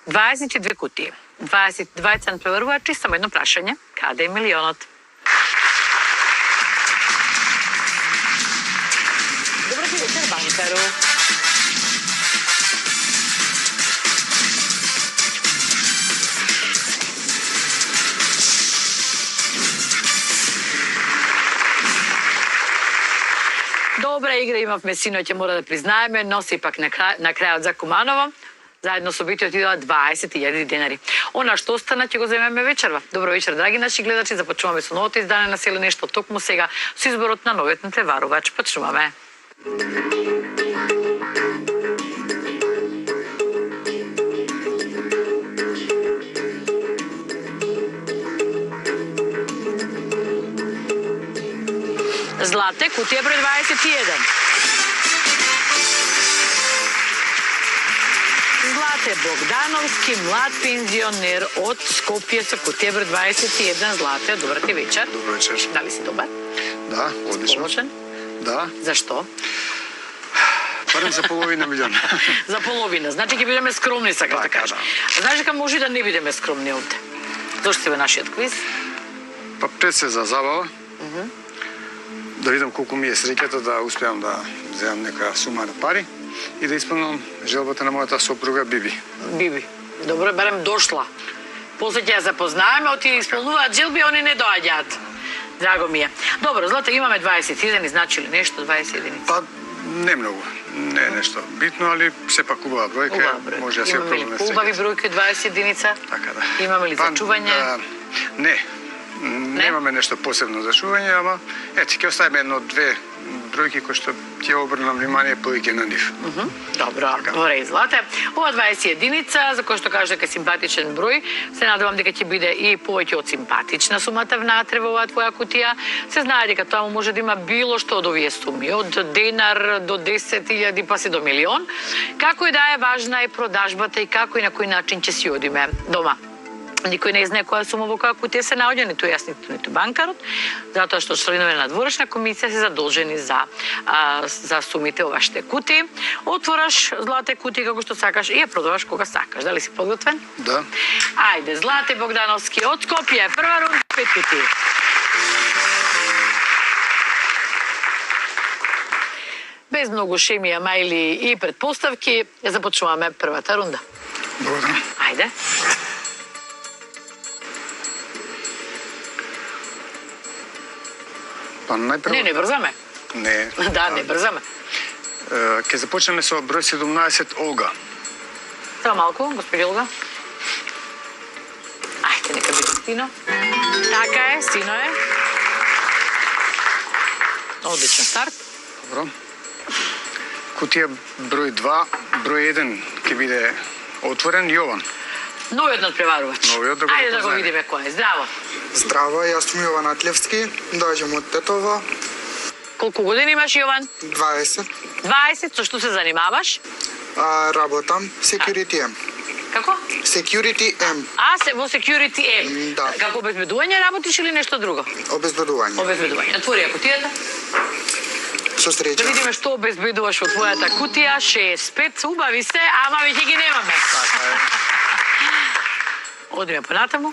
22 кутии. 22 преврувачи, само едно прашање. Каде е милионот? Добро ти вечер, банкару. Добра игра имавме синоќа, мора да признаеме, но сепак на крајот за Куманово, заедно со битиот отидоа 20.000 денари. Она што остана ќе го земеме вечерва. Добро вечер, драги наши гледачи, започнуваме со новото издание на Село нешто токму сега со изборот на новиот натпреварувач. Почнуваме. Злате, кутија број 21. Злате Богдановски, млад пензионер од Скопје со кутија број 21. Злате, добар ти вечер. Добро вечер. Дали си добар? Да, одлично. Сполучен? Да. Зашто? Барем за половина милион. За половина, значи ќе бидеме скромни, сакаш да кажеш. Знаеш дека може да не бидеме скромни овде. Зошто си бе нашиот квиз? Па пред се за забава. Да видам колку ми е среќата да успеам да земам нека сума на пари и да исполнам желбата на мојата сопруга Биби. Биби. Добро, барем дошла. После ќе ја запознаеме, оти исполнуваат желби, они не доаѓаат. Драго ми е. Добро, Злата, имаме 21, значи ли нешто 21? Па не многу. Не е нешто битно, али сепак убава бројка. Може да се пробаме среќа. Убави бројки 21? Така да. Имаме ли зачување? Не. Немаме нешто посебно за чување, ама ете, ќе оставиме едно-две бројки кои што ќе обрнам внимание повеќе на нив. Добро, добре, Злате. Ова 21, за кој што кажа дека е симпатичен број, се надевам дека ќе биде и повеќе од симпатична сумата внатре во оваа твоја кутија. Се знае дека таму може да има било што од овие суми, од денар до 10.000 па се до милион. Како и да е, важна е продажбата и како и на кој начин ќе си одиме дома. Никој не знае која сума во која кутија се наоѓа, ниту јас, ниту банкарот, затоа што членове на надворешна комисија се задолжени за сумите во вашите кутии. Отвораш, Злате, кутија како што сакаш и ја продаваш кога сакаш. Дали си подготвен? Да. Ајде, Злате Богдановски од Скопје, прва рунда, 5 кутии. Без многу шемија, мајли и предпоставки, ја започнуваме првата рунда. Благодарам. Ајде. Па најпрво... Не брзаме. Не. Да, не брзаме. Ке започнеме со број 17, Олга. Само малку, господи Олга. Ајде, нека биде Стино. Така е, Стино е. Одличен старт. Добро. Кутија број 2, број 1 ќе биде отворен, Јован. Новиот надпреварувач. Ајде да го видиме кој е. Здраво. Здраво, јас сум Јован Атлевски, доаѓам од Тетово. Колку години имаш, Јован? 20. 20, со што се занимаваш? Работам Security M. Како? Security M. Се во Security M. Да. Како обезбедување работиш или нешто друго? Обезбедување. Обезбедување. Отвори ја кутијата. Со среќа. Да видиме што обезбедуваш во твојата кутија. 6-5, убави се, ама веќе ги немаме. Одиме понатаму.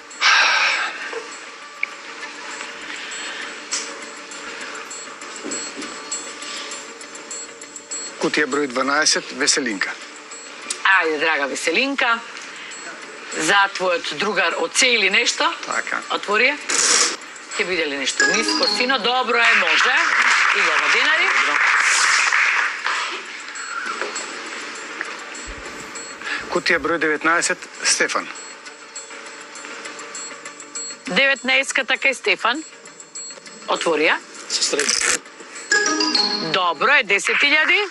Кутија број 12, Веселинка. Ајде, драга Веселинка. За твојот другар оце или нешто. Така. Отвори ја. Ќе биде ли нешто ниско, Сино? Добро е, може. 1000 денари. Кутија број 19, Стефан. 19-ка, така е, Стефан. Отвори ја. Добро е, 10.000.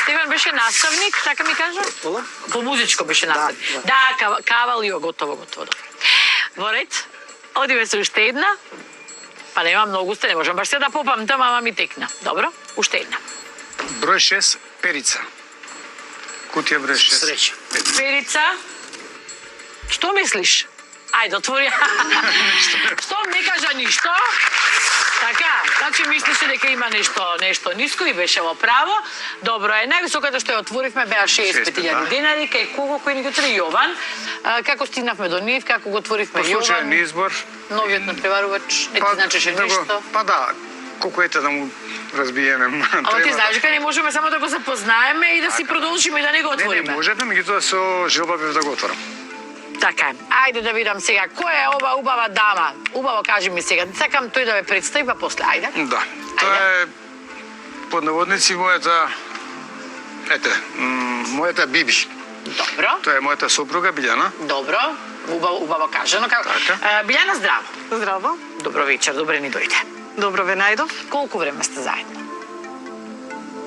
Стефан беше наставник, така ми кажа? По музичко беше наставник. Да, кавал и готово. Во ред, одиме со уште една. Па нема многу сте, не можам баш се да попамтам, ама ми текна. Добро, уште една. Број 6, Перица. Кутија број 6. Среќа. Перица. Што мислиш? Ајде, отвори. Што не кажа ништо? Така, значи мислеше дека има нешто ниско и беше во право. Добро е, највисоката што ја отворивме беа 65.000 денари, кај кого кој ни го отвори Јован. Како стигнавме до нив, како го отворивме Јован? Случаен избор. Новиот напреварувач, не ти значеше нешто? Па да, колку ете да му разбиеме. Ама ти знаеш дека не можеме само да го запознаеме и да си продолжиме и да не го отвориме. Не можеме, меѓутоа со желба бев да го отворам. Така е. Ајде да видам сега, која е ова убава дама? Убаво кажи ми сега. Сакам тој да ме представи, па после. Ајде. Да. Тоа е под наводници мојата мојата биби. Добро. Тоа е мојата сопруга Билјана. Добро. Убаво кажано. Билјана, здраво. Здраво. Добро вечер, добре ни дојде. Добро ве најдов. Колку време сте заедно?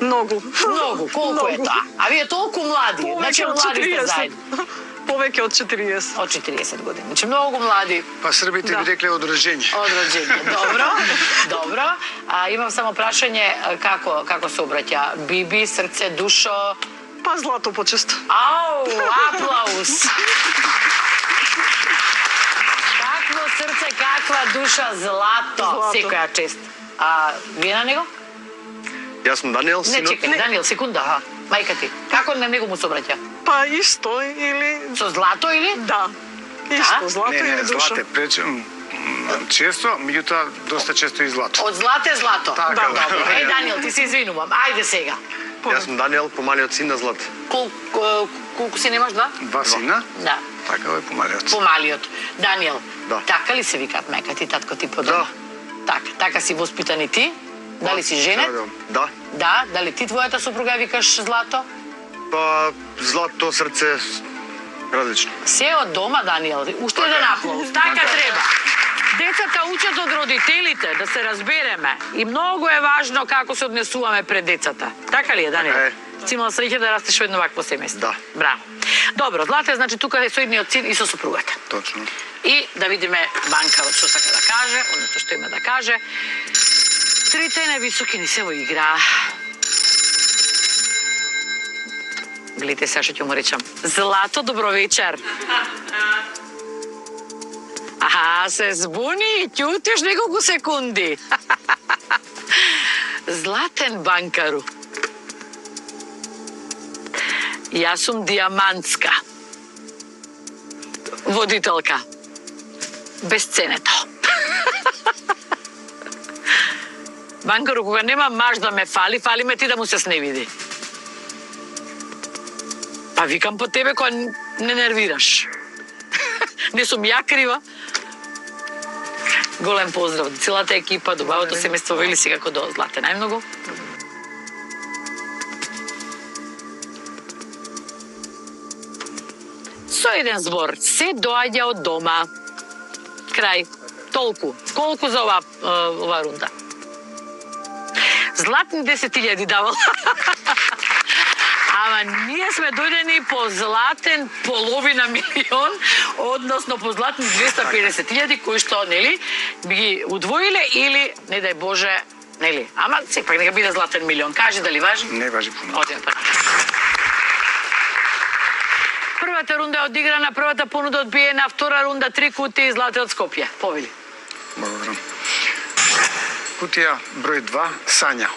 Многу. Многу, колку е тоа? А вие толку млади, значи млади сте заедно. Повеќе од 40. Од 40 години. Значи многу млади. Па србите би рекле од роđење. Од роđење. Добро. Добро. Имам само прашање како се обраќа биби, срце, душо? Па злато почесто. Ау, аплауз. Какво срце, каква душа, злато. Секоја чест. Вие на него? Јас сум Даниел, Не, синот. чекај, Даниел, секунда. Мајка ти. Како на него му се обраќа? Па исто или... Со злато или? Да. Исто, злато Не, или душа. злате, често, меѓутоа доста често и злато. Од злате злато. Така, Да, да. добро. Даниел, ти се извинувам. Ајде сега. Јас сум Даниел, помалиот син на Злата. Колку си немаш, два? Два сина, Да. така е помалиот. Помалиот. Даниел, Да. така ли се викаат мајка ти, татко ти по дома? Така си воспитан и ти? Дали си женет? Да. Да. Дали ти твојата сопруга викаш Злато? Па злато, срце, различно. Се од дома, Даниел. Уште еден аплауз. Така треба. Децата учат од родителите, да се разбереме. И многу е важно како се однесуваме пред децата. Така ли е, Даниел? Така е. Си имала среќа да растеш во едно вакво семејство. Да. Браво. Добро, Злата е значи тука е со едниот син и со сопругата. Точно. И да видиме банкарот што сака да каже, одnosno што има да каже. Трите највисоки ни се во игра. Гледайте сега што ќе му речам. Злато, добро вечер. Се збуни и ќутиш неколку секунди. Златен банкару. Јас сум диамантска. Водителка. Безценето. Банкару, кога нема маж да ме фали ме ти да му се сневиди. Па викам по тебе кога не нервираш. Не сум ја крива. Голем поздрав до целата екипа, до бабото семејство вели си како до Злате најмногу. Со еден збор, се доаѓа од дома. Крај. Толку. Колку за ова рунда? Златни 10.000 давал. Ама ние сме дојдени по златен половина милион, односно по златни 250.000, кои што, нели, би ги удвоиле или, не дај Боже, нели, ама сепак нека биде златен милион. Кажи дали важи? Не важи пуно. Одиме па. Првата рунда е одиграна, првата понуда одбиена, втора рунда 3 кутии злате од Скопје. Повели. Благодарам. Кутија број 2, Сања.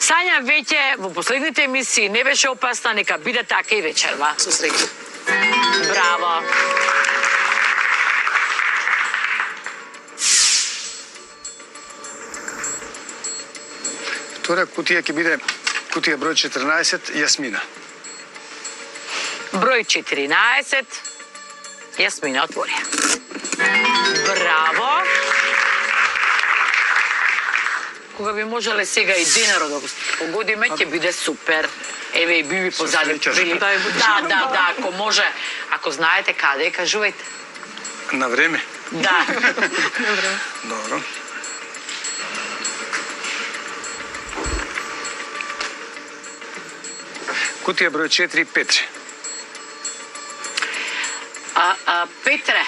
Сања веќе во последните емисии не беше опасна, нека биде така и вечерва. Со среќа. Браво. Втора кутија ќе биде кутија број 14, Јасмина. Број 14, Јасмина отвори. Браво. Кога би можеле сега и денарот да го погодиме, ќе биде супер. Еве и Биби позади. Да, ако може, ако знаете каде, кажувајте. На време. Да. Добро. Кутија број 4, Петре. Петре,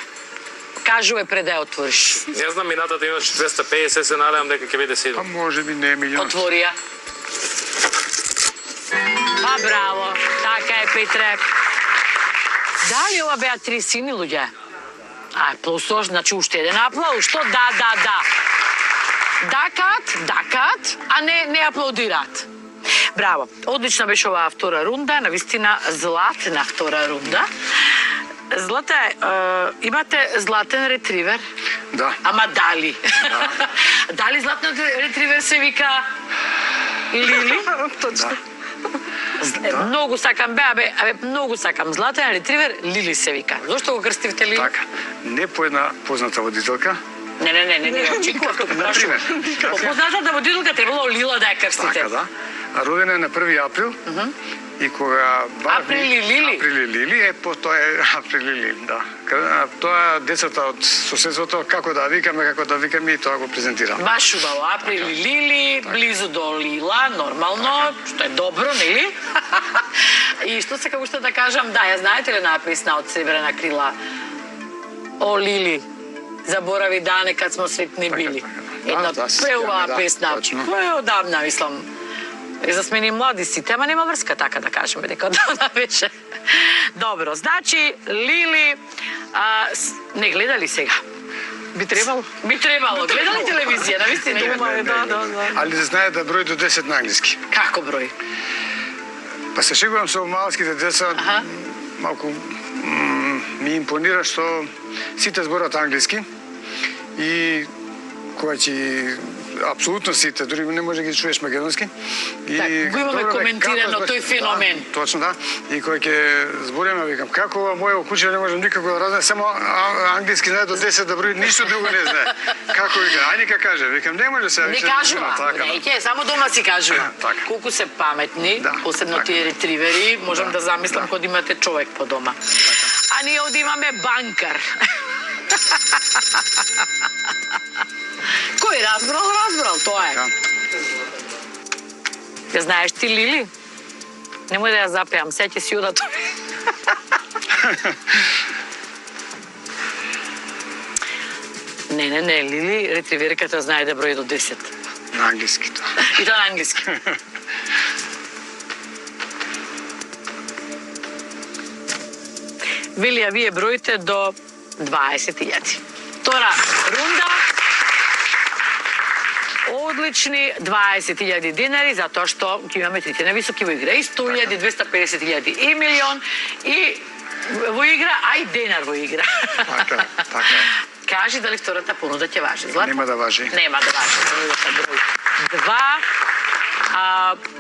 кажуве пред да ја отвориш. Не знам, минатата имаш 250, се надевам дека ќе биде 7. Па може би не е милион. Отвори ја. Па браво, така е, Петре. Дали ова беа 3 сини луѓе? плюс, значи уште еден аплауз, што да. Дакат, а не аплаудираат. Браво. Одлична беше оваа втора рунда, навистина златна втора рунда. Злата, имате златен ретривер? Да. Ама дали? Дали златен ретривер се вика Лили? Точно. Многу сакам, многу сакам златен ретривер, Лили се вика. Зошто го крстивте Лили? Така, не по една позната водителка. Не, очекував тука. Например. По познатата водителка требало Лила да ја крстите. Така, да. А родена е на 1 април. И кога Априли Лили, тоа е Априли Лили, да. Тоа децата од соседството како да викаме и тоа го презентирам. Баш убаво, Априли Лили, близу до Лила, нормално, што е добро, нели? И што се како што да кажам, да, ја знаете ли написна од Сребрена крила? О, Лили, заборави дане кад смо сретни били. Една преубава песна, која одамна, мислам. И за смени млади сите, ама нема врска така да кажеме дека одамна беше. Добро, значи Лили, не гледали сега? Би требало. Би требало. Гледали телевизија, навистина? Да. Али да знае да брои до 10 на англиски. Како број? Па се шегувам со малските деца, малку ми импонира што сите зборат англиски и кога ќе апсолутно сите, дури не може да ги чуеш македонски. И го имаме коментирано тој феномен. Да, точно да. И кога ќе збориме, викам, како моје куќа не можам никако да разнае, само англиски знае до 10 да брои, ништо друго не знае. Како вика, Аника каже, викам, не може се. Не кажува, не, само дома си кажува. Колку се паметни, посебно тие ретривери, можам да замислам кога имате човек по дома. А ние овде имаме банкар. Кој разбрал, тоа е. Ја знаеш ти, Лили? Немој да ја запеам, сега ќе си одат. Не, Лили, ретриверката знае да брои до 10. На англиски тоа. И тоа на англиски. Вели, а вие броите до 20.000. Втора рунда. Одлични 20.000 денари, затоа што ќе имаме трите нависоки во игра. И 100.000, 250.000 и милион. И во игра, а и денар во игра. Така. Кажи дали втората понуда ќе важи. Златно? Нема да важи. Нема да важи. Број 2.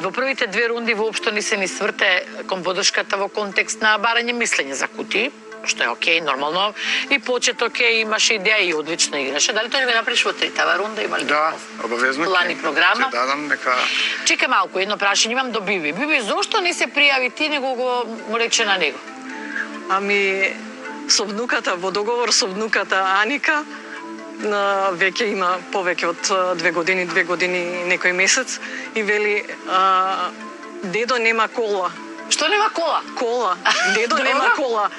Во првите две рунди воопшто не се ни сврте кон подршката во контекст на барање мислење за кутии, што е окей, нормално. И почет окей, имаше идеја и одлично играше. Дали тоа ќе направиш во третава рунда, има ли? Да, обавезно. План и програма. Ќе дадам нека. Чека малку, едно прашање имам до Биби. Биби, зошто не се пријави ти, него го му рече на него? Ами, со внуката, во договор со внуката Аника, веќе има повеќе од 2 години и некој месец, и вели, дедо нема кола. Што нема кола? Кола. Дедо нема кола.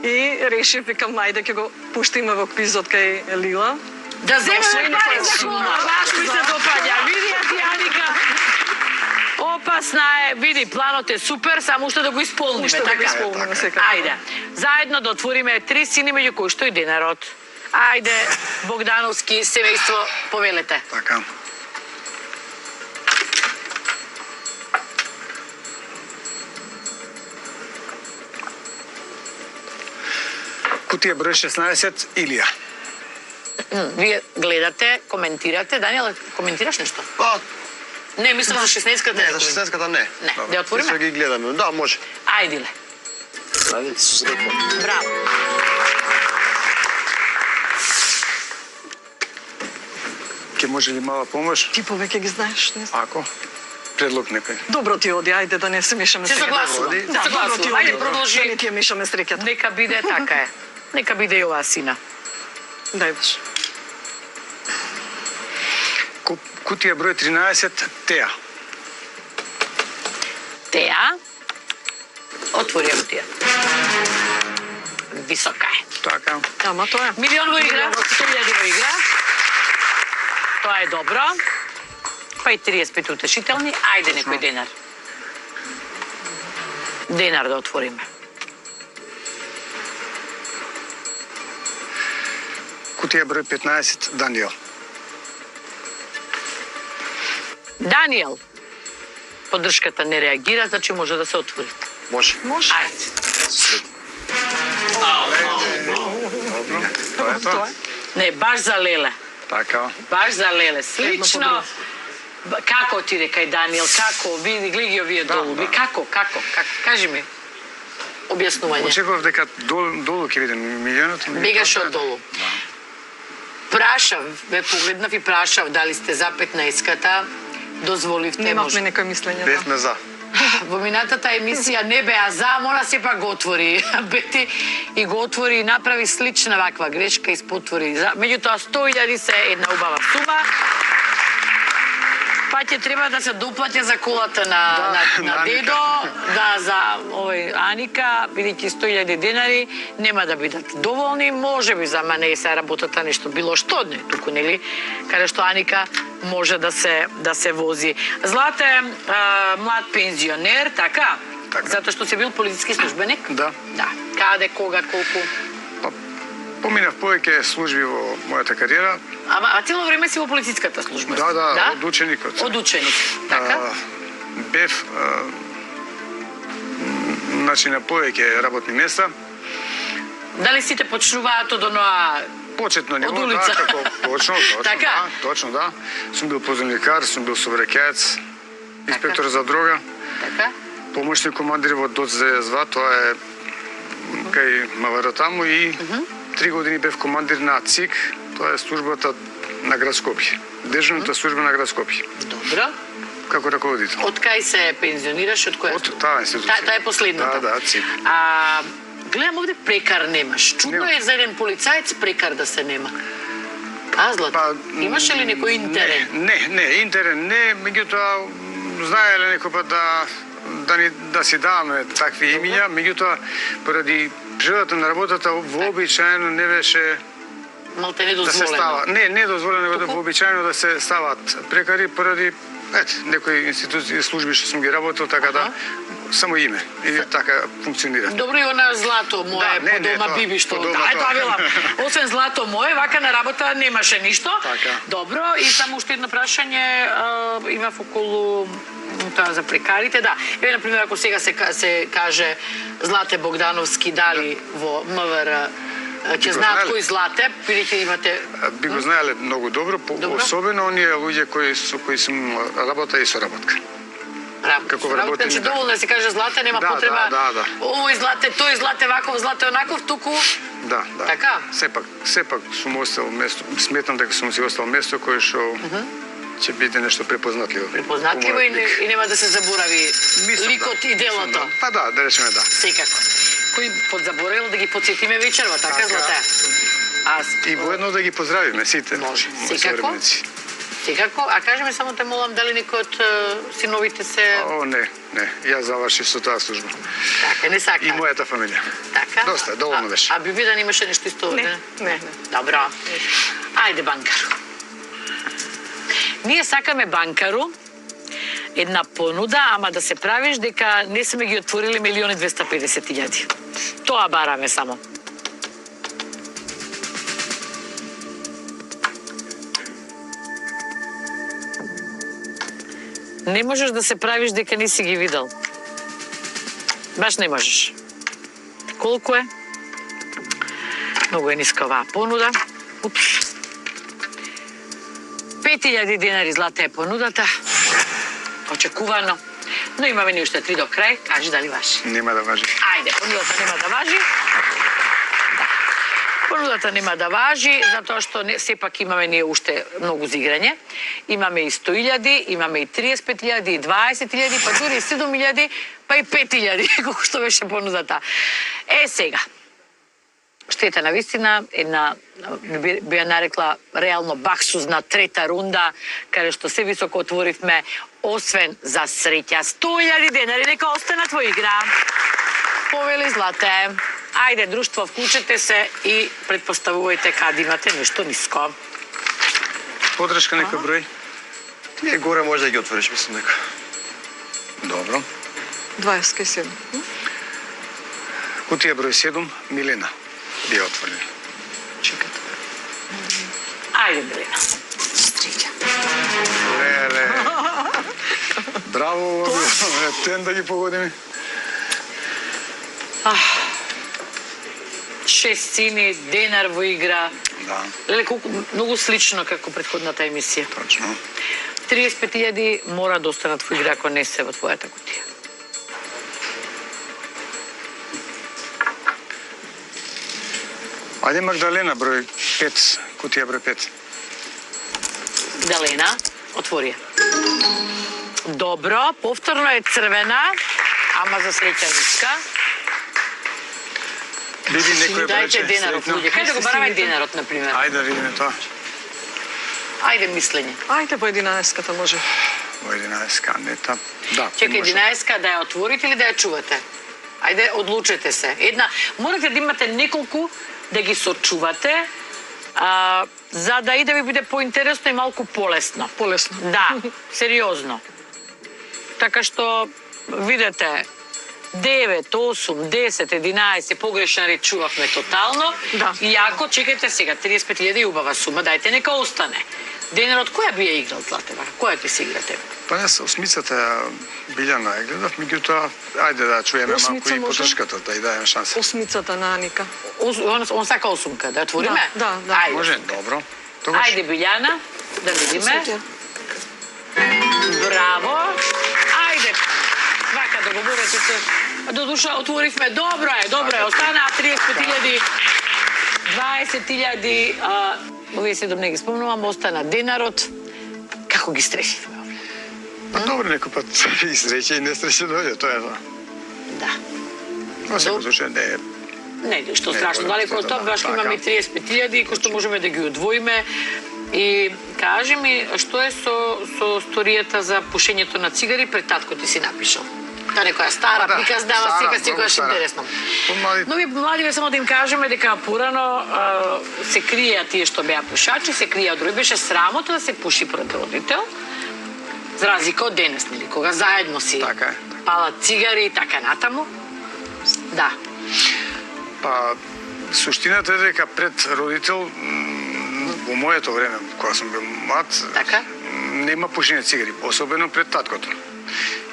И решив, викам, ајде ќе го пуштиме во квизот кај Лила. Да земеме пари за кола. Баш ми се допаѓа. Види ја ти, Аника. Опасна е, види, планот е супер, само уште да го исполниме. Уште да го исполниме, секако. Ајде, заедно да отвориме 3 сини, меѓу кои што и денарот. Ајде, Богдановски семејство, повелете. Така. Кутија број 16, Илија. Вие гледате, коментирате. Даниел, коментираш нешто? Не, мислам за 16-ката. Не, за 16-ката не. Не, да отвориме? Се ги гледаме. Да, може. Ајдиле. Ајде, се среќно. Браво. Ке може ли мала помош? Ти повеќе ги знаеш, не знам. Ако? Предлог некој. Добро ти оди, ајде да не се мешаме Се среќата. согласувам. Да, добро ти Ајде, оди. продолжи. Да не ти ја мешаме среќата. Нека биде така е. Нека биде и оваа сина. Дај баш. Кутија број 13, Теа. Теа. Отвори ја кутија. Висока е. Така. Ама тоа е. Милион во игра, 100.000 во игра. Тоа е добро. Па и 35 утешителни. Ајде некој денар. Денар да отвориме. Кутија број 15, Даниел. Даниел, поддршката не реагира, значи може да се отвори. Може. Може. Ајде. Тоа е тоа. Не, баш за леле. Така. Баш за леле. Слично. Како отиде кај Даниел? Како? Види, гледи ги овие долу. да. Како? Кажи ми. Објаснување. Очекував дека долу ќе видам милионот. Бегаш од долу. Прашав, ве погледнав и прашав дали сте за 15-ката. Дозволивте, Немавме некој мислење. Бевме за. Во минатата емисија не беа за, мора сепак го отвори. Бети и го отвори и направи слична ваква грешка и спотвори. Меѓутоа 100.000 се една убава сума. Па ќе треба да се доплаќа за колата на дедо, да за Аника, бидејќи 100.000 денари нема да бидат доволни, можеби за мене се работата нешто било што, не, туку нели, каде што Аника може да се вози. Злате млад пензионер, така? Така. Затоа што си бил полициски службеник? Да. Да. Каде, кога, колку? Поминав повеќе служби во мојата кариера. А цело време си во полициската служба? Да, од ученикот. Од ученик, така? Бев значи на повеќе работни места. Дали сите почнуваат од оноа Почетно ниво, од улица? да, како точно, Така? да, точно, да. Сум бил поземникар, сум бил собрекец, инспектор за дрога, Така? помошник командир во ДОЦ-2, тоа е кај МВР таму и 3 години бев командир на ЦИК, тоа е службата на град Скопје. Дежурната служба на град Скопје. Добро. Како раководител. Од кај се пензионираш, од која? Од таа институција. Таа е последната. Да, ЦИК. Гледам овде прекар немаш. Чудно Нема. е за еден полицаец прекар да се нема. Злата, имаше ли некој интерен? Не, интерен не, меѓутоа знае ли некој пат да си даваме такви имиња, меѓутоа поради природата на работата вообичаено не беше Малте да се недозволено. става. Не дозволено, него да вообичаено да се стават прекари поради некои институции, служби што сум ги работил, така да само име и така функционира. Добро и она злато мое Да, по дома тоа, биби што по дома да, тоа. тоа велам. Освен злато мое, вака на работа немаше ништо. Така. Добро, и само уште едно прашање имав околу тоа за прекарите, да. Еве на пример ако сега се каже Злате Богдановски дали во МВР ќе знаат знаеле. кој Злате, бидејќи имате Би го знаеле многу добро, Добро. особено оние луѓе со кои сум работа и соработка. Како работа, работим, значи да. доволно да се каже Злате, нема Да, потреба. да. Овој Злате, тој Злате ваков, Злате онаков, туку Да. Така? Сепак сум оставил место, сметам дека сум си оставил место кое што ќе биде нешто препознатливо. препознатливо и нема да се заборави ликот и делото. Па да речеме да. Секако. Кој подзаборел да ги подсетиме вечерва, така Злате? И воедно да ги поздравиме сите. Може. мои Секако? современици. Секако, а кажеме само те молам дали некој од синовите се Не. Јас завршив со таа служба. така, не сака. И мојата фамилија. Така? Доста, доволно беше. А Бибидан имаше нешто исто? Не. Добро. Ајде банкару. Ние сакаме банкару една понуда, ама да се правиш дека не сме ги отворили 1.250.000. Тоа бараме само. Не можеш да се правиш дека не си ги видел. Баш не можеш. Колку е? Многу е ниска оваа понуда. Упс. 5.000 денари Злата е понудата. Очекувано. Но имаме ни уште 3 до крај. Кажи дали важи. Нема да важи. Ајде, понудата нема да важи. Да. Понудата нема да важи, затоа што сепак имаме ние уште многу за играње. Имаме и 100.000, имаме и 35.000, и 20.000, па дури и 7.000, па и 5.000, колку што беше понудата. Сега. Штета на вистина, би ја нарекла реално баксузна трета рунда, каде што се високо отворивме, освен за среќа. 100.000 денари, нека останат во игра. Повели Злате. Ајде, друштво, вклучете се и предпоставувајте каде имате нешто ниско. Подршка некој број? Тие горе може да ги отвориш, мислам дека. Добро. 27. Кутија број 7, Милена. Би ја отворили. Чекате. Ајде, Белина. Леле. Браво, тен да ги погодиме. 6 цини, денар во игра. Да, Леле, колку многу слично како претходната емисија. точно. 35.000 мора да останат во игра ако не се во твојата кутија. Ајде Магдалена, број 5, кутија број 5. Далена, отвори ја. Добро, повторно е црвена, ама за среќа ниска. Биди некој Дајте брече, денарот, среќно. луѓе. Кај да го бараме денарот, например? Ајде да видиме тоа. Ајде мислење. Ајде по 11-ката може. Во 11 канета. Да, Чекај, може. 11-ка да ја отворите или да ја чувате? Ајде, одлучете се. Една, морате да имате неколку да ги сочувате, за да и да ви биде поинтересно и малку полесно. Полесно. Да, сериозно. Така што, видете, 9, 8, 10, 11, погрешно речувавме тотално. Да. Иако, чекайте сега, 35.000 е убава сума, дајте нека остане. Денерот која би ја играл, Златева? Која ти се играте? Па не, осмицата Билјана ја гледав, меѓутоа, ајде да чуеме малку Осмица и може? поддршката, да и дајме шанса. Осмицата на Аника. Он сака осумка, да ја отвориме? Да, да. Ајде. Може, добро. Тогаш, Ајде, Билјана, да видиме. Браво. Ајде. Вака договорете се. До душа отворивме. Добро е. Остана 35.000, 20.000, овие 7 не ги спомнувам, остана денарот. Како ги стресивме овие? па добро, некој пат и среќа и несреќа дојде, тоа е тоа. Да. Во секој случај не е. Не, нешто Не, страшно. кој Далеко од тоа, да, баш така. имаме 35.000 кои што можеме да ги одвоиме. И кажи ми, што е со сторијата за пушењето на цигари пред татко ти си напишал? Та некоја стара Да, приказна, стара, сега многу секојаш стара. интересно. Помали- Но ви младиве само да им кажеме дека порано се криеа тие што беа пушачи, се криеа од други. Беше срамота да се пуши пред родител. За разлика од денес, нели, кога заедно си Така е. палат цигари и така натаму. Да. Па, суштината е дека пред родител, во моето време, кога сум бил млад, Така? нема пушење цигари, особено пред таткото.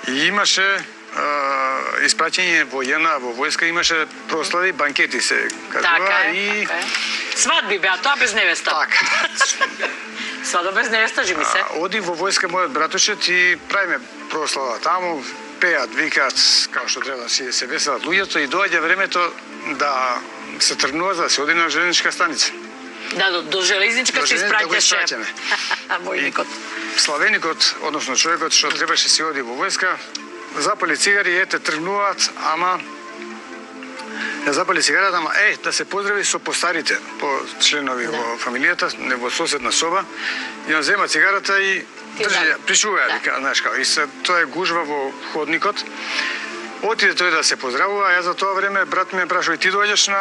И имаше испраќање во јена, во војска, имаше прослави, банкети се кажува. Така е, и... така е. Свадби беа, тоа без невеста. Така. Свадба без невеста, жи ми се. Оди во војска мојот братушет и правиме прослава таму, пеат, викаат, како што треба се веселат луѓето и доаѓа времето да се тргнува за да се оди на железничка станица. Да, до железничка До се железни- да го испраќаше. испраќаме. Војникот. Славеникот, односно човекот што требаше се оди во војска, запали цигари и ете тргнуваат, ама ја запали цигарата, ама да се поздрави со постарите, по членови во фамилијата, не во соседна соба, и ја зема цигарата и Ти држи ја, да. пришува ја, Да. вика, знаеш како, и се тоа е гужва во ходникот. Отиде тој да се поздравува, а ја за тоа време брат ми ме прашува и ти доаѓаш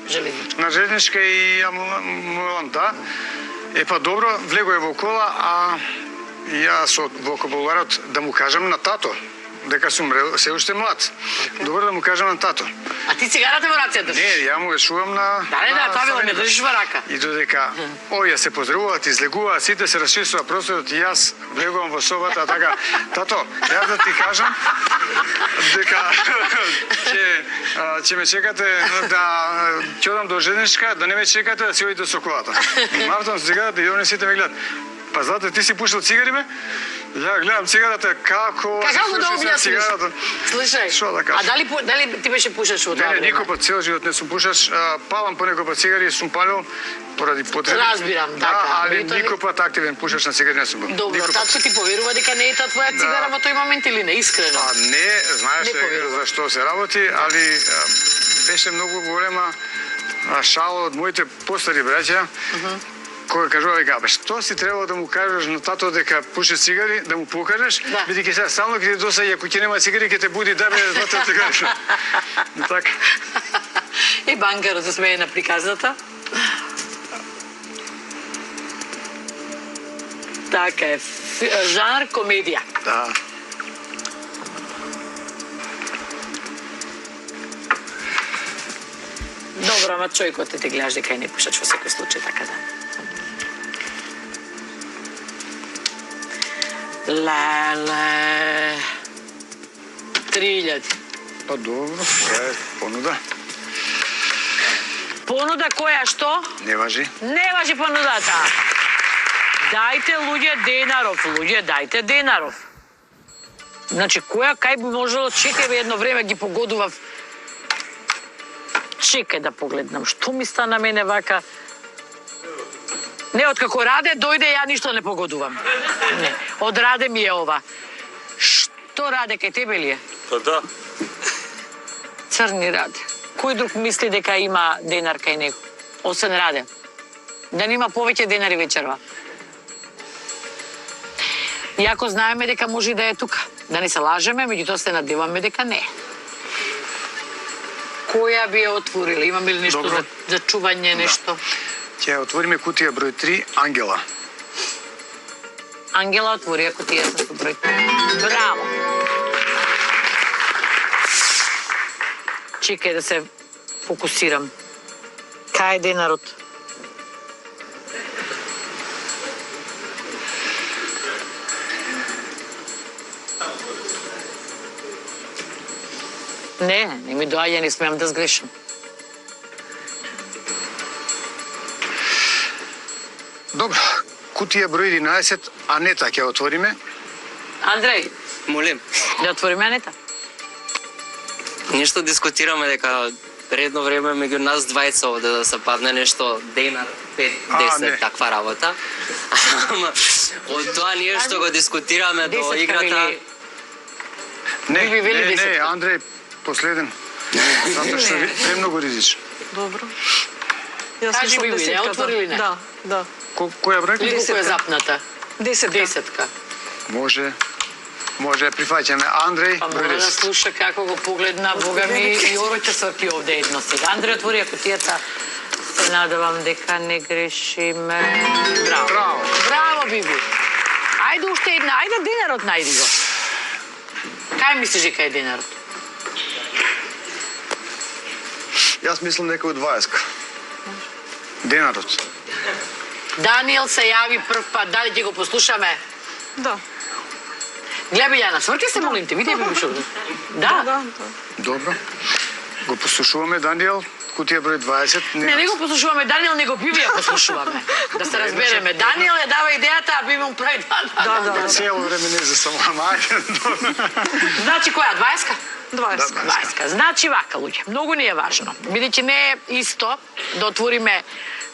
Железничка. на железничка и ја му велам да. Е па добро, влегој во кола, а ја со вокабуларот да му кажам на тато дека сум се уште млад. Добро да му кажам на тато. А ти цигарата во рација држиш? Не, ја му шувам на Да, тоа било, Славеникот. ме држиш во рака. И додека ја се поздравуваат, излегуваат, сите се расчистува просторот и јас влегувам во собата, а така, тато, јас да ти кажам дека ќе ме чекате да ќе одам до железничка, да не ме чекате да си одите со колата. И мартам со цигарата и они сите ме гледат. Па зате ти си пушил цигари бе? Ја гледам цигарата како Како да се објасниш? цигарата. Слушај, Што да кажам? а дали ти беше пушаш во тоа Не, време? никој пат цел живот не сум пушаш, палам по некој пат цигари, сум палил поради потреби. Разбирам, да, така, али битоли- никој пат активен пушаш на цигари не сум бил. Добро, Никој пат. татко ти поверува дека не е тоа твоја цигара во тој момент или не, искрено? А не, знаеш Не поверува. за што се работи, али беше многу голема шала од моите постари браќа, кога кажува дека бе, што си требало да му кажеш на тато дека пуше цигари, да му покажеш, Да. бидејќи сега само ќе ти досаѓа ако ќе нема цигари ќе те буди да бе злата цигари. Така. И банкарот се смее на приказната. Така е. Жанр комедија. Да. Добро, ама човекот те гледаш дека е не пушач во секој случај, така да. Леле. 3000. Па добро, тоа е понуда. Понуда која што? Не важи. Не важи понудата. Дајте луѓе денаров, дајте денаров. Значи, кај би можело, чекај едно време ги погодував. Чекај да погледнам, што ми стана мене вака. Не, откако Раде дојде, ја ништо не погодувам. Не, од Раде ми е ова. Што Раде, кај тебе ли е? Па да. Црни Раде. Кој друг мисли дека има денар кај него? Освен Раде. Да нема повеќе денари вечерва. Иако знаеме дека може да е тука. Да не се лажеме, меѓутоа се надеваме дека не. Која би ја отворила? Имаме ли нешто за чување, нешто? Ќе отвориме кутија број 3, Ангела. Ангела отвори кутијата со број 3. Браво! Чекај да се фокусирам. Кај е денарот? Не ми доаѓа, не смеам да сгрешам. Добро, кутија број 11, Анета ќе отвориме. Андреј, Молим. да отвориме Анета? Нешто дискутираме дека предно време меѓу нас двајца овде да се падне нешто денар, 5-10, не. таква работа. Ама од тоа ние што го дискутираме до играта... Не, Би вели не, 10. Андреј, последен. Затоа што е премногу ризично. Добро. Јас Кажи мислам ми, не десетката. отвори ли не? Да. Која бројка? Или колку е запната? Десетка. Може, прифаќаме. Андрей, Па број мора да 10. слуша како го погледна, Бога ми, и ово ќе сврти овде едно сега. Андреј отвори кутијата. Се надевам дека не грешиме. Браво. Браво. Браво, Биби. Ајде уште една, ајде денарот најди го. Кај мислиш дека е денарот? Јас мислам дека од 20. Денарот. Даниел се јави прв пат, дали ќе го послушаме? Да. Гледај, Билјана, сврти се, молим те, види Биби шо. Да? Добро. Го послушуваме, Даниел. Кутија број 20. Не го послушуваме Даниел, него Биби ја послушуваме. Да се разбереме. Даниел ја дава идејата, а Биби му прави да. Цело време не за само Значи која, 20-ка? 20. Значи вака, луѓе, многу ни е важно. Бидејќи не е исто да отвориме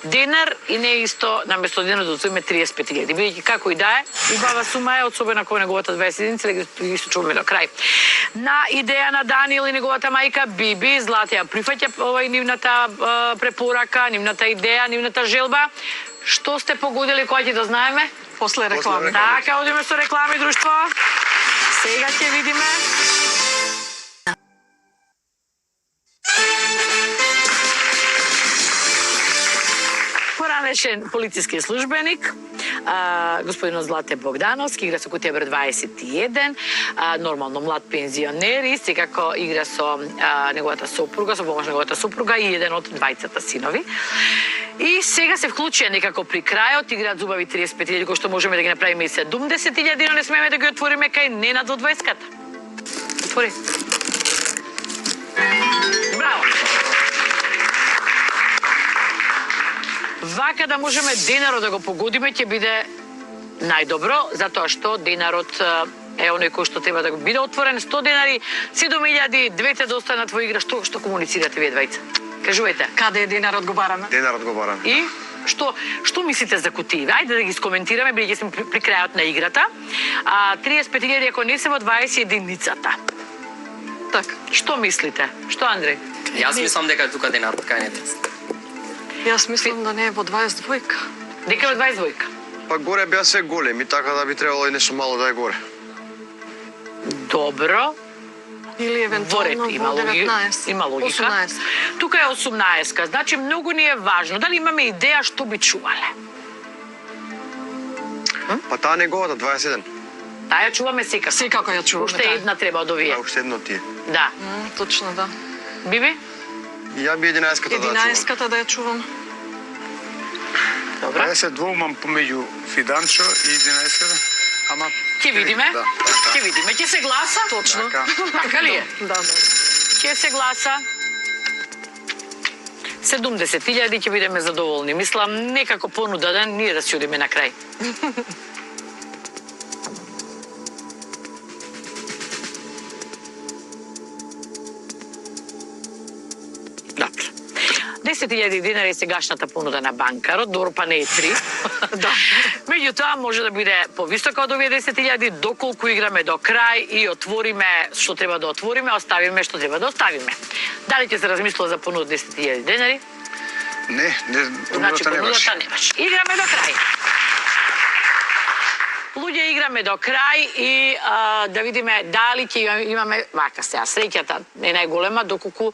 денар и не е исто наместо денар да отвориме 35.000. Бидејќи како и да е, убава сума е, особено кога неговата 20 единици, ги чуваме до крај. На идеја на Даниел и неговата мајка Биби, Златја прифаќа овај нивната препорака, нивната идеја, нивната желба. Што сте погодили, која ќе да знаеме? После реклами. Така, одиме со реклами, друштво. Сега ќе видиме. Поранешен полициски службеник, господинот Злате Богдановски, игра со кутија број 21, нормално млад пензионер и секако игра со неговата сопруга, со помош неговата сопруга и еден од двајцата синови. И сега се вклучија некако при крајот, играат зубави 35.000, кои што можеме да ги направиме и 70.000, но не смееме да ги отвориме кај Ненад од 20-ката. Отвори. Браво! Вака да можеме денарот да го погодиме, ќе биде најдобро, затоа што денарот е оној кој што треба да го биде отворен. 100 денари, 7.000, двете да останат во игра. Што комуницирате вие двајца? Кажувајте. Каде е денарот го бараме? Денарот го барам. И што мислите за кутии? Ајде да ги скоментираме, бидејќи сме при крајот на играта. 35.000 ако не се во 20 единицата. Така. Што мислите? Што, Андреј? Јас мислам дека е тука денарот, кај не тест. Јас мислам да не е во 22-ка. Дека е во 22-ка. Па горе беа се големи, така да би требало и нешто мало да е горе. Добро. Или Во ред, евентуално има во 19. Има логика. 18. Тука е 18-ка, значи многу ни е важно. Дали имаме идеја што би чувале? Па таа неговата 21. Таа ја чуваме секако. Секако ја чуваме. Уште таа. една треба од овие. А уште едно ти е. Да. Точно, да. Биби? И ја би 11-ката да ја чувам. 11-ката да ја чувам. Добра. Ја се двоумам помеѓу Фиданчо и 11-ката. Ама Ќе видиме. Да, Ќе видиме. Ќе се гласа? Точно. Така. Така ли е? Да, да. Ќе се гласа. 70.000 ќе бидеме задоволни. Мислам, некако понуда да ние да си одиме на крај. Добро. 10.000 динари е сегашната понуда на банкарот, добро па не е 3. Да. Меѓутоа може да биде повисока од овие 10.000 доколку играме до крај и отвориме што треба да отвориме, оставиме што треба да оставиме. Дали ќе се размислува за понуда 10.000 денари? не, Значи понудата не важи. понудата не важи. Играме до крај. Луѓе, играме до крај и да видиме дали ќе имаме вака сега. Среќата е најголема доколку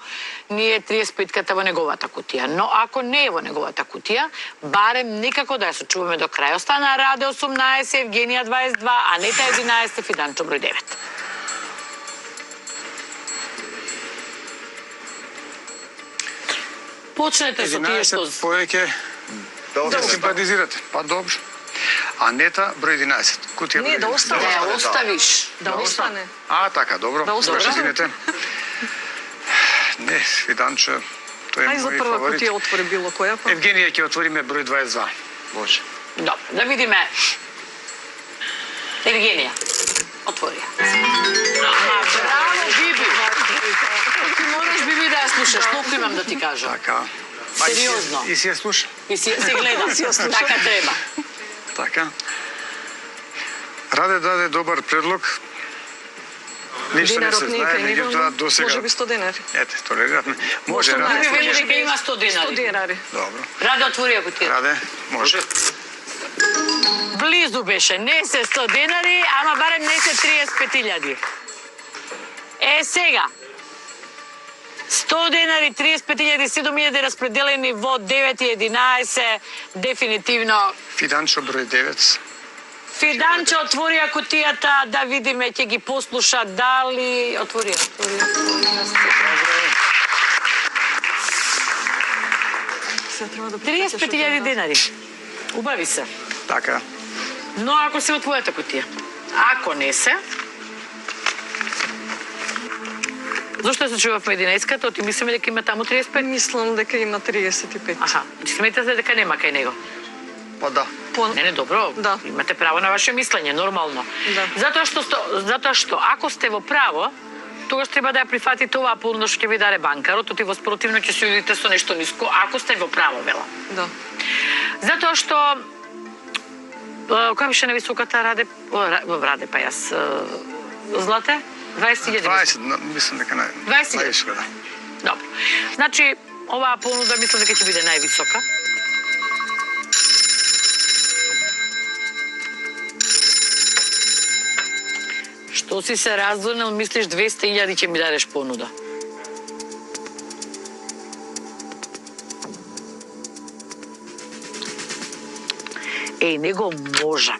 ние 35-ката во неговата кутија. Но ако не е во неговата кутија, барем никако да ја сочуваме до крај. Остана Раде 18, Евгенија 22, Анета 11, Фиданчо број 9. Почнете со тие 11 што... повеќе Да, симпатизирате. Па добро. Анета број 11. Кутија Не, број да 11. остане. Не, оставиш. Да остане. А, така, добро. Да остане. Добро, извинете. Не, Фиданчо, тој е Ај за мој прва фаворит. кутија отвори било која па. Евгенија ќе отвориме број 22. Може. Добро, да видиме. Евгенија, отвори ја. Ама, браво, Биби. Ти мораш, Биби, да ја слушаш. Толку имам да ти кажам. Така. Сериозно. И си ја слуша. И си гледам. Така треба. Така. Раде даде добар предлог. Ништо не Денарот се не е знае, кај него, меѓутоа до сега. може би 100 денари. Ете, толериратме. Може, Може, Раде. Биби вели може дека би има 100 100 денари. денари. Добро. Раде, отвори ја кутија. Раде, може. Близу беше. Не се 100 денари, ама барем не се 35.000. Е, сега. 100 денари, 35.000, 7.000 распределени во 9 и 11, дефинитивно. Фиданчо број 9. Фиданче отвори ја кутијата, да видиме, ќе ги послуша дали... Отвори ја. 35.000 денари. Убави се. Така. Но ако се во твојата кутија. Ако не се... Зошто се чувавме 11-ката, ти мислиме дека има таму 35? Мислам дека има 35. Аха, сметате дека нема кај него? Па да. Не, добро. Да. Имате право на ваше мислење, нормално. Да. Затоа што ако сте во право, тогаш треба да ја прифатите оваа понуда што ќе ви даде банкарот, оти во спротивно ќе се одите со нешто ниско, ако сте во право, велам. Да. Затоа што која беше највисоката Раде? Раде, па јас. Злате? 20.000. 20, мислам дека 20.000. највисока, да. Добро. Значи, оваа понуда мислам дека ќе биде највисока. Што си се раздвонил, мислиш 200.000 ќе ми дадеш понуда? Еј, него можам.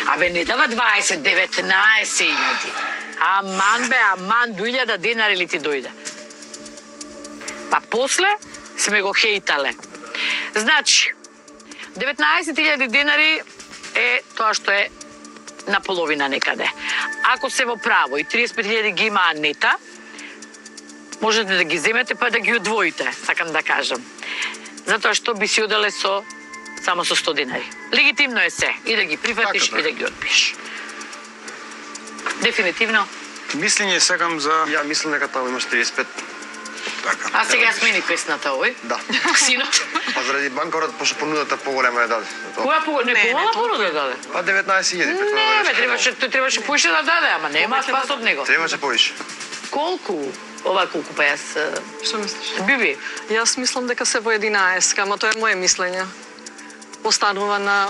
Абе, не дава 20, 19.000. Аман бе, аман, 2.000 денари ли ти дојде? Па после сме го хейтале. Значи, 19.000 денари е тоа што е на половина некаде. Ако се во право и 35.000 ги има Анета, можете да ги земете па да ги удвоите, сакам да кажам. Затоа што би си оделе само со 100 денари. Легитимно е се. И да ги прифатиш, Така, и да ги одбиеш. Дефинитивно. Мислење сакам за... Ја мислам дека таму имаш 35. Така. А сега ја смени песната овој. Да. Синот. Па заради банкарот, пошто понудата поголема ја даде. Која не помала понуда даде? Па 19.000. Не, бе, требаше поише да даде, ама нема спас од него. Требаше повише. Колку? Ова колку па јас... Што мислиш? Биби, Јас мислам дека се во 11, ама тоа е моje мислење. Останува на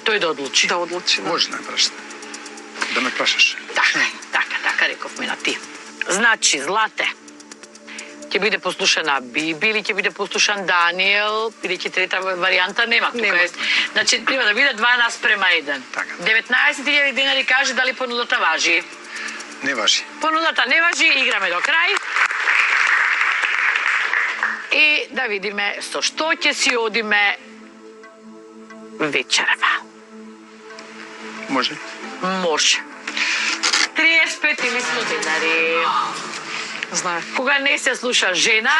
тој да одлучи. да одлучи. Да. Може да ме прашаш. Да ме прашаш. Така рековме на ти. Значи, Злате, ќе биде послушана Биби или ќе биде послушан Даниел, бидејќи трета варијанта нема. Нема. Значи, треба да биде 2:1. Така. 19.000 денари, кажи дали понудата важи. Не важи. Понудата не важи, играме до крај. И да видиме со што ќе си одиме вечерава. Може. Може. 35 или 100 денари. Знае. Кога не се слуша жена,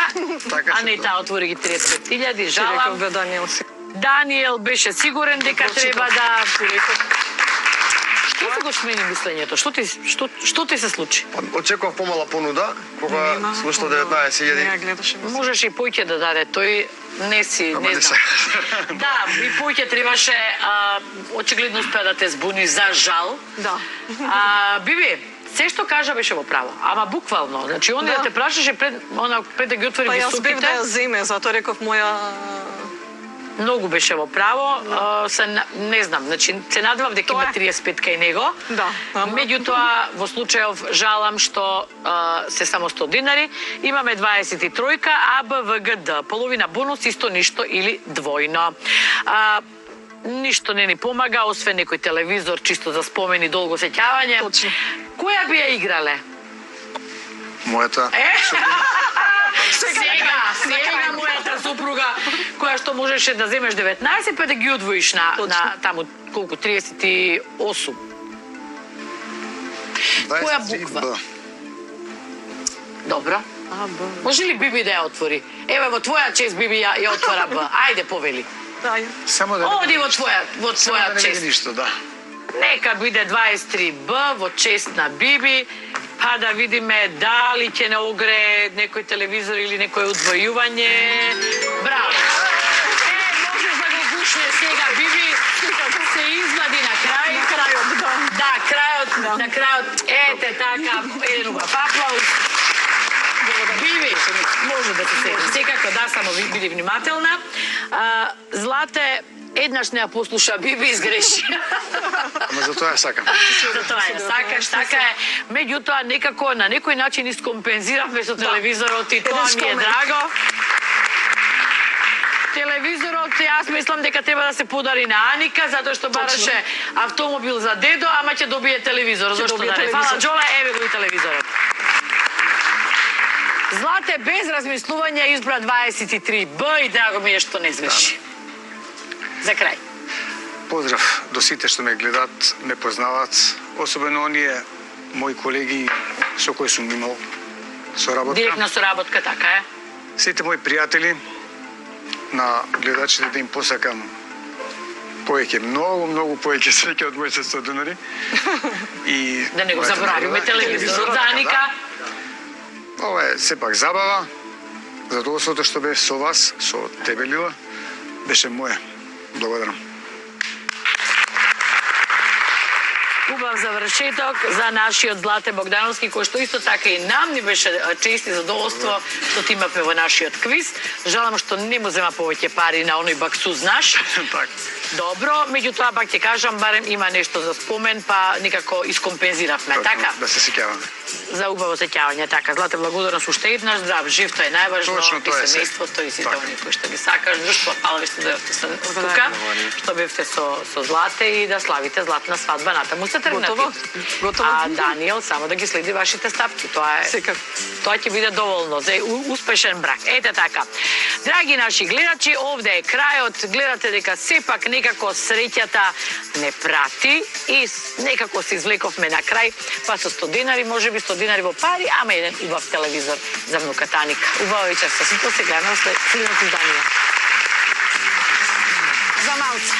Така а се не тоа. таа отвори ги 35.000, Ти реков жалам. бе Даниел си. Даниел беше сигурен дека треба да... Што се го шмени мислењето? Што ти се случи? Очекував помала понуда, кога Нема. слушна Не 19.000. ја гледаше. Можеш и поќе да даде, тој не си, Ама не не знам. се. Да, и поќе требаше, очигледно успеа да те збуни за жал. Да. Биби, се што кажа беше во право, ама буквално. Значи, он да Да. те прашаше пред да ги отвори Па јас бев високите. да ја земе, затоа реков моја... Многу беше во право, не знам, значи се надевав дека Тоа има е. 35 кај него. Да, ама- Меѓутоа во случајов жалам што се само 100 динари, имаме 23-ка, А, Б, В, Г, Д. Половина бонус, исто ништо или двојно. Ништо не ни помага, освен некој телевизор, чисто за спомени, долго сеќавање. Точно. Која би ја играле? Мојата. Сега мојата супруга, која што можеше да земеш 19, па да ги одвоиш на таму колку 38. Која 23 буква? Б. Добро. А, Б. Може ли Биби да ја отвори? Еве во твоја чест Биби ја отвора Б. Ајде повели. Да, ја. Само да Оди не во види твоја само да не види чест. ништо, да. Нека биде 23 Б во чест на Биби, па да видиме дали ќе не огре некој телевизор или некој удвојување. Браво! Можеш да го гушне сега Биби, се извади на крај. Крајот, да. Да, крајот, на крајот. Ете така, еден убав аплауз. Биби, може да се седи. Секако да, само биди внимателна. Злате, еднаш не ја послуша Биби, изгреши. Ама за тоа ја сакам. За тоа ја сакаш, така е. Меѓутоа, некако на некој начин искомпензиравме со телевизорот и тоа ми е спомен. драго. Телевизорот, јас мислам дека треба да се подари на Аника, затоа што бараше автомобил за дедо, ама ќе добие телевизор. Зошто добие да не? телевизор. Фала, Джоле, еве го и телевизорот. Злате, без размислување, избра 23 Б и драго ми е што не сгреши. За крај. Поздрав до сите што ме гледат, ме познаваат, особено оние мои колеги со кои сум имал соработка. Директна соработка, така е. Сите мои пријатели, на гледачите да им посакам повеќе, многу повеќе среќа од моите 100 денари. И Да не го мојата заборавиме награда, телевизорот за Аника. Ова е сепак забава. Задоволството што бев со вас, со тебе Лила, беше моје. Благодарам. Убав завршеток за нашиот Злате Богдановски, кој што исто така и нам ни беше чест и задоволство што ти имавме во нашиот квиз. Жалам што не му зема повеќе пари на оној баксу, знаш. Так. Добро, меѓутоа пак ќе кажам, барем има нешто за спомен, па некако искомпензиравме, Точно, така? Да се сеќаваме. За убаво сеќавање, така. Злате, благодарност уште еднаш, здрав, жив, тоа е најважно. Точно, тоа е и се. семејството и сите Така. оние кои што ги сакаш, друштво, фала ви што дојдовте тука, што бевте со Злате и да славите златна свадба натаму се тргнати. Готово. Готово. А Даниел само да ги следи вашите стапки, тоа е. Секако. Тоа ќе биде доволно за успешен брак. Ете така. Драги наши гледачи, овде е крајот. Гледате дека сепак некако среќата не прати и некако се извлековме на крај, па со 100 денари, можеби 100 денари во пари, ама еден убав телевизор за внуката Аника. Убаво вечер со сите, се гледаме во следното издание. За малце.